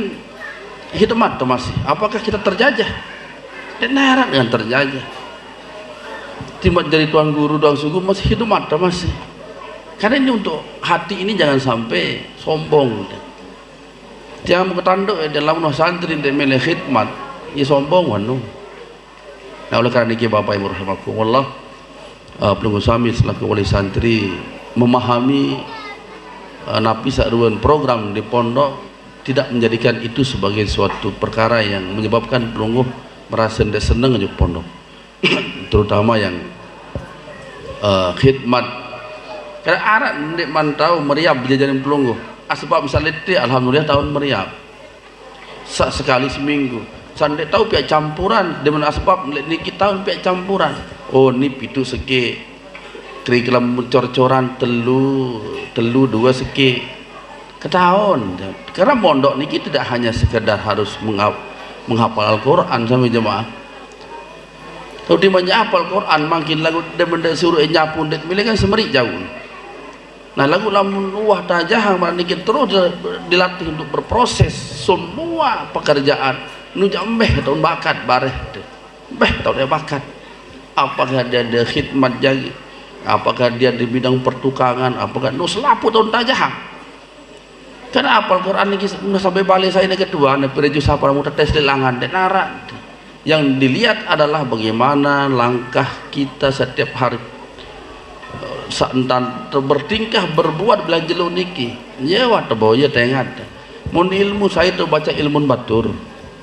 khidmat masih. Apakah kita terjajah? Dan heran dengan terjajah. Timbang jadi tuan guru, tuan suku masih khidmat masih. Karena ini untuk hati ini jangan sampai sombong. Jangan ketanduk dalam santri dan milih khidmat, ya sombong wanu. Nah oleh karena itu Bapak Ibu rahimakumullah, pelunggu sami selaku wali santri memahami napi saruan program di pondok tidak menjadikan itu sebagai suatu perkara yang menyebabkan pelunggu merasa tidak senang di pondok. Terutama yang khidmat karena arat ndik mantau meriap jajanan pelunggu sebab misalnya alhamdulillah tahun meriap sekali seminggu sandek tahu pihak campuran dengan sebab niki tahun pihak campuran oh ni pitu seke kerikelam cor-coran telu 2 seke ke tahun. Karena mondok niki tidak hanya sekedar harus menghafal Al-Quran sama jemaah. Kalau dia menghafal Quran makin lagu dia benda suruh nyapu dek milih kan semerik jauh. Nah lagu lamun wah tajah niki terus dilatih untuk berproses semua pekerjaan nujak tahun bakat bareh tahun dia bakat. Apakah dia ada khidmat jagi, apakah dia di bidang pertukangan, apakah selapu tahun tajah. Karena apal Quran ini sampai balik saya ini kedua nih perju sapar muda tes dilangan dan narak. Yang dilihat adalah bagaimana langkah kita setiap hari santan bertingkah berbuat belanja niki. Ya waktu bawa ya tengat. Mun ilmu saya itu baca ilmu batur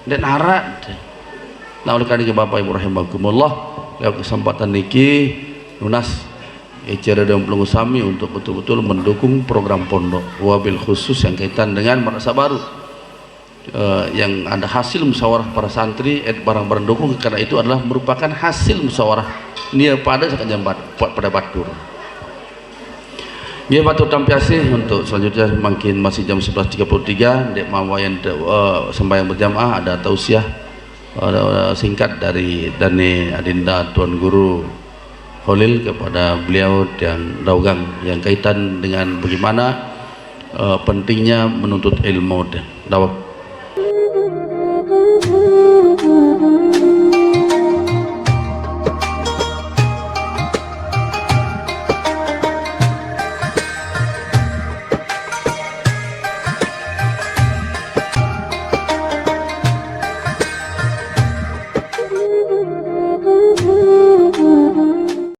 dan narak. Nah oleh karena itu Bapak Ibu rahimakumullah, lewat kesempatan niki lunas cara dan pelunggu sami untuk betul-betul mendukung program pondok wabil khusus yang kaitan dengan madrasah baru yang ada hasil musyawarah para santri barang-barang dukung, karena itu adalah merupakan hasil musyawarah nia pada sekalian pada batur. Dia batur tampiasi untuk selanjutnya makin masih jam 11.33 dek mawayan sembahyang berjamaah ada tausiah singkat dari Dani Adinda Tuan Guru Holil kepada beliau yang Daugang yang kaitan dengan bagaimana pentingnya menuntut ilmu dan